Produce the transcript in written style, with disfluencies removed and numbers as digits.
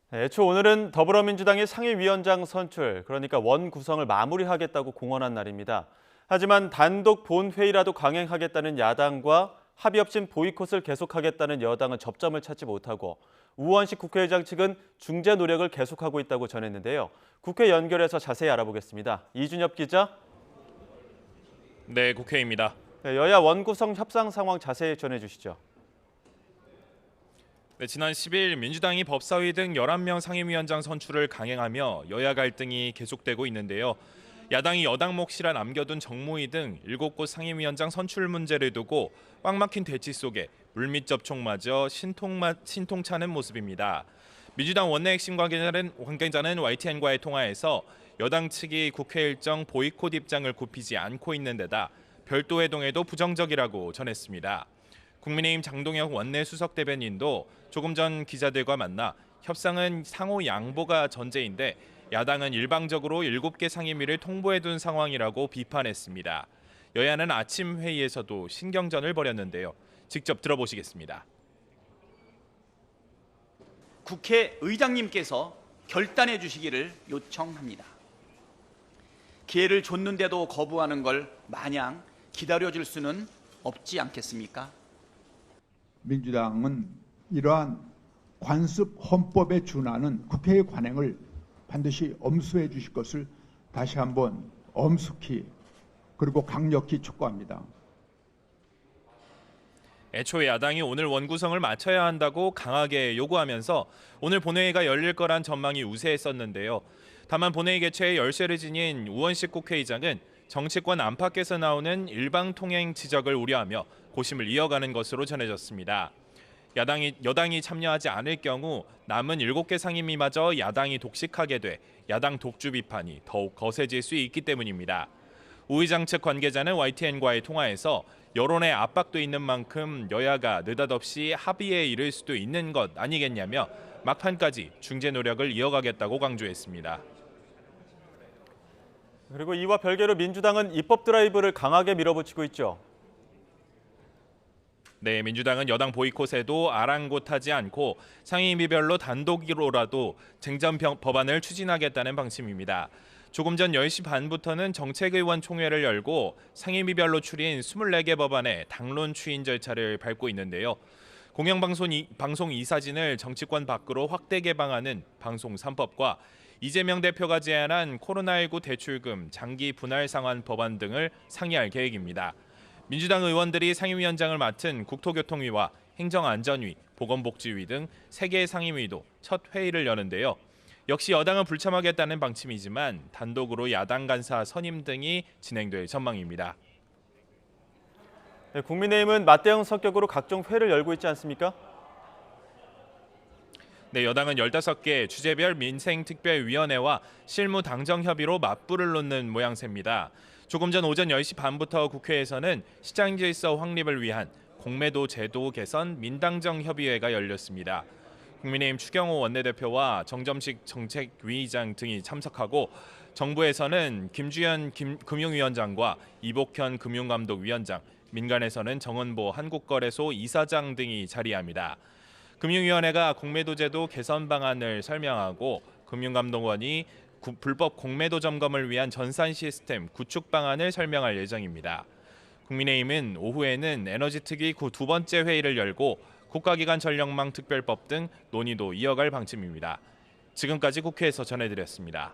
네, 애초 오늘은 더불어민주당의 상임위원장 선출, 그러니까 원 구성을 마무리하겠다고 공언한 날입니다. 하지만 단독 본회의라도 강행하겠다는 야당과 합의 없인 보이콧을 계속하겠다는 여당은 접점을 찾지 못하고 우원식 국회의장 측은 중재 노력을 계속하고 있다고 전했는데요. 국회 연결해서 자세히 알아보겠습니다. 이준엽 기자. 네, 국회입니다. 네, 여야 원구성 협상 상황 자세히 전해주시죠. 네, 지난 10일 민주당이 법사위 등 11명 상임위원장 선출을 강행하며 여야 갈등이 계속되고 있는데요. 야당이 여당 몫이라 남겨둔 정무위 등 7곳 상임위원장 선출 문제를 두고 꽉 막힌 대치 속에 물밑 접촉마저 신통차는 모습입니다. 민주당 원내 핵심 관계자는 YTN과의 통화에서 여당 측이 국회 일정 보이콧 입장을 굽히지 않고 있는 데다 별도 회동에도 부정적이라고 전했습니다. 국민의힘 장동혁 원내 수석 대변인도 조금 전 기자들과 만나 협상은 상호 양보가 전제인데 야당은 일방적으로 7개 상임위를 통보해둔 상황이라고 비판했습니다. 여야는 아침 회의에서도 신경전을 벌였는데요. 직접 들어보시겠습니다. 국회의장님께서 결단해 주시기를 요청합니다. 기회를 줬는데도 거부하는 걸 마냥 기다려줄 수는 없지 않겠습니까? 민주당은 이러한 관습 헌법에 준하는 국회의 관행을 반드시 엄수해 주실 것을 다시 한번 엄숙히 그리고 강력히 촉구합니다. 애초에 야당이 오늘 원구성을 맞춰야 한다고 강하게 요구하면서 오늘 본회의가 열릴 거란 전망이 우세했었는데요. 다만 본회의 개최에 열쇠를 지닌 우원식 국회의장은 정치권 안팎에서 나오는 일방통행 지적을 우려하며 고심을 이어가는 것으로 전해졌습니다. 여당이 참여하지 않을 경우 남은 7개 상임위마저 야당이 독식하게 돼 야당 독주 비판이 더욱 거세질 수 있기 때문입니다. 우 의장 측 관계자는 YTN과의 통화에서 여론의 압박도 있는 만큼 여야가 느닷없이 합의에 이를 수도 있는 것 아니겠냐며 막판까지 중재 노력을 이어가겠다고 강조했습니다. 그리고 이와 별개로 민주당은 입법 드라이브를 강하게 밀어붙이고 있죠. 네, 민주당은 여당 보이콧에도 아랑곳하지 않고 상임위별로 단독으로라도 쟁점 법안을 추진하겠다는 방침입니다. 조금 전 10시 반부터는 정책의원 총회를 열고 상임위별로 추린 24개 법안의 당론 추인 절차를 밟고 있는데요. 공영방송 이사진을 정치권 밖으로 확대 개방하는 방송 3법과 이재명 대표가 제안한 코로나19 대출금 장기 분할 상환 법안 등을 상의할 계획입니다. 민주당 의원들이 상임위원장을 맡은 국토교통위와 행정안전위, 보건복지위 등 3개의 상임위도 첫 회의를 여는데요. 역시 여당은 불참하겠다는 방침이지만 단독으로 야당 간사 선임 등이 진행될 전망입니다. 네, 국민의힘은 맞대응 성격으로 각종 회를 열고 있지 않습니까? 네, 여당은 15개 주제별 민생특별위원회와 실무당정협의로 맞불을 놓는 모양새입니다. 조금 전 오전 10시 반부터 국회에서는 시장 질서 확립을 위한 공매도 제도 개선 민당정협의회가 열렸습니다. 국민의힘 추경호 원내대표와 정점식 정책위의장 등이 참석하고 정부에서는 김주현 금융위원장과 이복현 금융감독위원장, 민간에서는 정은보 한국거래소 이사장 등이 자리합니다. 금융위원회가 공매도제도 개선 방안을 설명하고 금융감독원이 불법 공매도 점검을 위한 전산 시스템 구축 방안을 설명할 예정입니다. 국민의힘은 오후에는 에너지특위 두 번째 회의를 열고 국가기관 전력망 특별법 등 논의도 이어갈 방침입니다. 지금까지 국회에서 전해드렸습니다.